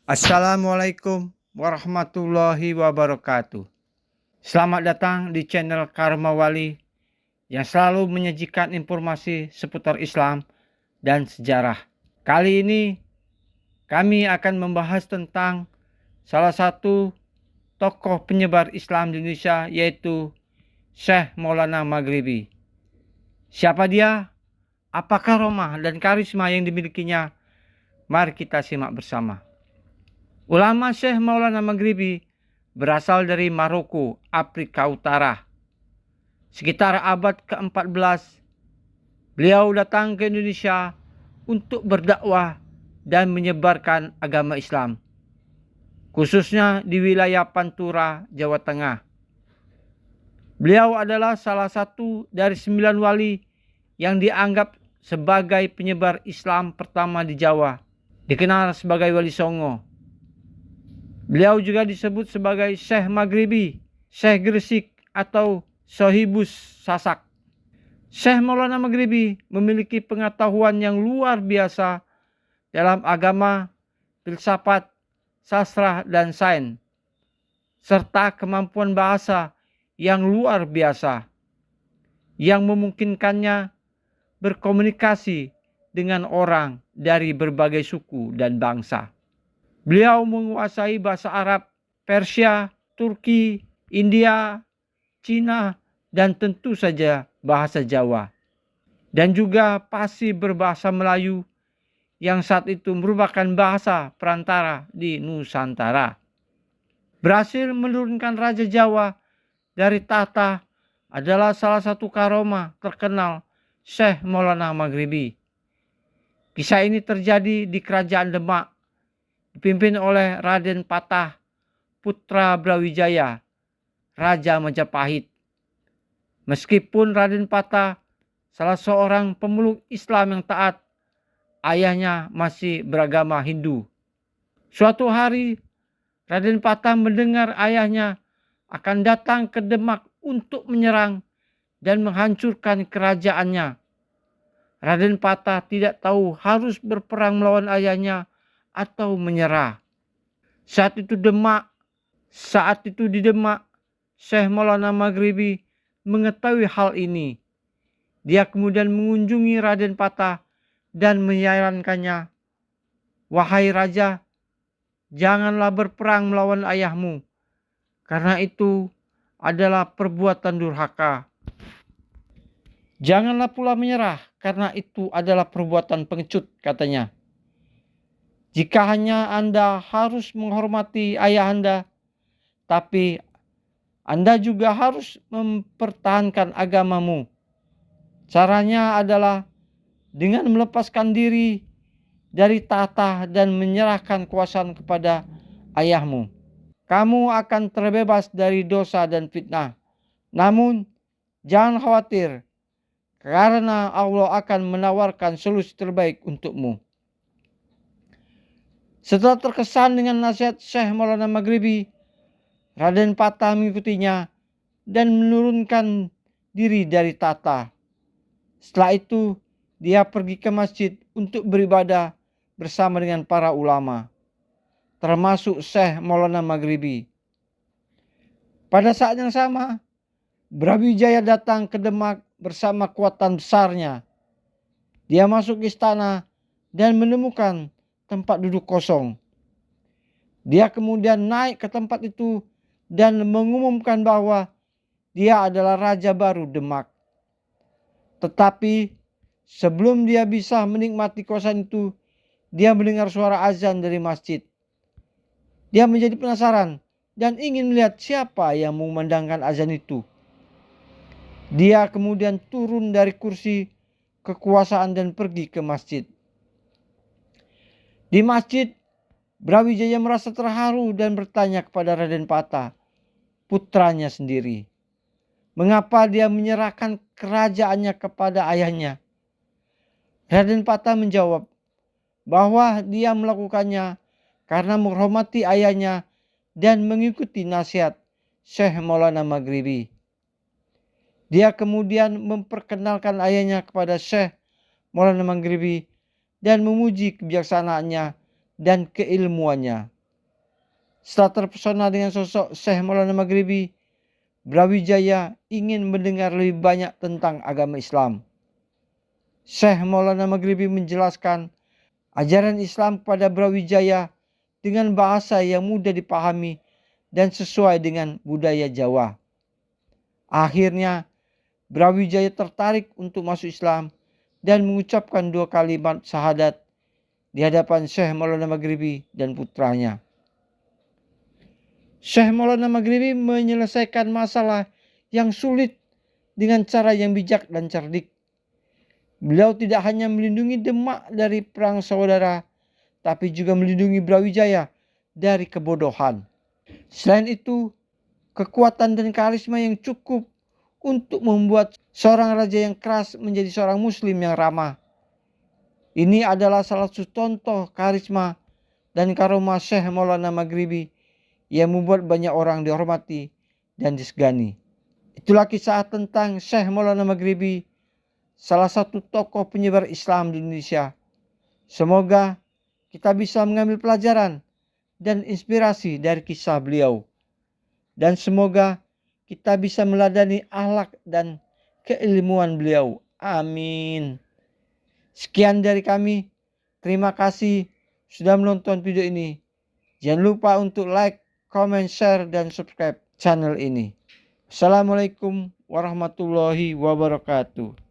Assalamualaikum warahmatullahi wabarakatuh. Selamat datang di channel Karma Wali yang selalu menyajikan informasi seputar Islam dan sejarah. Kali ini kami akan membahas tentang salah satu tokoh penyebar Islam di Indonesia, yaitu Syekh Maulana Maghribi. Siapa dia? Apakah romah dan karisma yang dimilikinya? Mari kita simak bersama. Ulama Syekh Maulana Maghribi berasal dari Maroko, Afrika Utara. Sekitar abad ke-14, beliau datang ke Indonesia untuk berdakwah dan menyebarkan agama Islam, khususnya di wilayah Pantura, Jawa Tengah. Beliau adalah salah satu dari 9 wali yang dianggap sebagai penyebar Islam pertama di Jawa, dikenal sebagai Wali Songo. Beliau juga disebut sebagai Syekh Maghribi, Syekh Gresik atau Sohibus Sasak. Syekh Maulana Maghribi memiliki pengetahuan yang luar biasa dalam agama, filsafat, sastra, dan sains, serta kemampuan bahasa yang luar biasa yang memungkinkannya berkomunikasi dengan orang dari berbagai suku dan bangsa. Beliau menguasai bahasa Arab, Persia, Turki, India, Cina, dan tentu saja bahasa Jawa. Dan juga fasih berbahasa Melayu yang saat itu merupakan bahasa perantara di Nusantara. Berhasil menurunkan Raja Jawa dari tahta adalah salah satu karomah terkenal Syekh Maulana Maghribi. Kisah ini terjadi di Kerajaan Demak, dipimpin oleh Raden Patah, putra Brawijaya, Raja Majapahit. Meskipun Raden Patah salah seorang pemeluk Islam yang taat, ayahnya masih beragama Hindu. Suatu hari, Raden Patah mendengar ayahnya akan datang ke Demak untuk menyerang dan menghancurkan kerajaannya. Raden Patah tidak tahu harus berperang melawan ayahnya atau menyerah. Saat itu di Demak, Syekh Maulana Maghribi mengetahui hal ini. Dia kemudian mengunjungi Raden Patah dan menyarankannya, "Wahai Raja, janganlah berperang melawan ayahmu, karena itu adalah perbuatan durhaka. Janganlah pula menyerah, karena itu adalah perbuatan pengecut," katanya. "Jika hanya Anda harus menghormati ayah Anda, tapi Anda juga harus mempertahankan agamamu. Caranya adalah dengan melepaskan diri dari tahta dan menyerahkan kekuasaan kepada ayahmu. Kamu akan terbebas dari dosa dan fitnah. Namun, jangan khawatir, karena Allah akan menawarkan solusi terbaik untukmu." Setelah terkesan dengan nasihat Syekh Maulana Maghribi, Raden Patah mengikutinya dan menurunkan diri dari tahta. Setelah itu, dia pergi ke masjid untuk beribadah bersama dengan para ulama, termasuk Syekh Maulana Maghribi. Pada saat yang sama, Brawijaya datang ke Demak bersama kekuatan besarnya. Dia masuk istana dan menemukan tempat duduk kosong. Dia kemudian naik ke tempat itu dan mengumumkan bahwa dia adalah raja baru Demak. Tetapi sebelum dia bisa menikmati kekuasaan itu, dia mendengar suara azan dari masjid. Dia menjadi penasaran dan ingin melihat siapa yang mengumandangkan azan itu. Dia kemudian turun dari kursi kekuasaan dan pergi ke masjid. Di masjid, Brawijaya merasa terharu dan bertanya kepada Raden Patah, putranya sendiri, mengapa dia menyerahkan kerajaannya kepada ayahnya. Raden Patah menjawab bahwa dia melakukannya karena menghormati ayahnya dan mengikuti nasihat Syekh Maulana Maghribi. Dia kemudian memperkenalkan ayahnya kepada Syekh Maulana Maghribi dan memuji kebijaksanaannya dan keilmuannya. Setelah terpesona dengan sosok Syekh Maulana Maghribi, Brawijaya ingin mendengar lebih banyak tentang agama Islam. Syekh Maulana Maghribi menjelaskan ajaran Islam kepada Brawijaya dengan bahasa yang mudah dipahami dan sesuai dengan budaya Jawa. Akhirnya, Brawijaya tertarik untuk masuk Islam dan mengucapkan 2 kalimat syahadat di hadapan Syekh Maulana Maghribi dan putranya. Syekh Maulana Maghribi menyelesaikan masalah yang sulit dengan cara yang bijak dan cerdik. Beliau tidak hanya melindungi Demak dari perang saudara, tapi juga melindungi Brawijaya dari kebodohan. Selain itu, kekuatan dan karisma yang cukup untuk membuat seorang raja yang keras menjadi seorang muslim yang ramah. Ini adalah salah satu contoh karisma dan karomah Syekh Maulana Maghribi yang membuat banyak orang dihormati dan disegani. Itulah kisah tentang Syekh Maulana Maghribi, salah satu tokoh penyebar Islam di Indonesia. Semoga kita bisa mengambil pelajaran dan inspirasi dari kisah beliau. Dan semoga kita bisa meladani akhlak dan keilmuan beliau. Amin. Sekian dari kami. Terima kasih sudah menonton video ini. Jangan lupa untuk like, comment, share, dan subscribe channel ini. Assalamualaikum warahmatullahi wabarakatuh.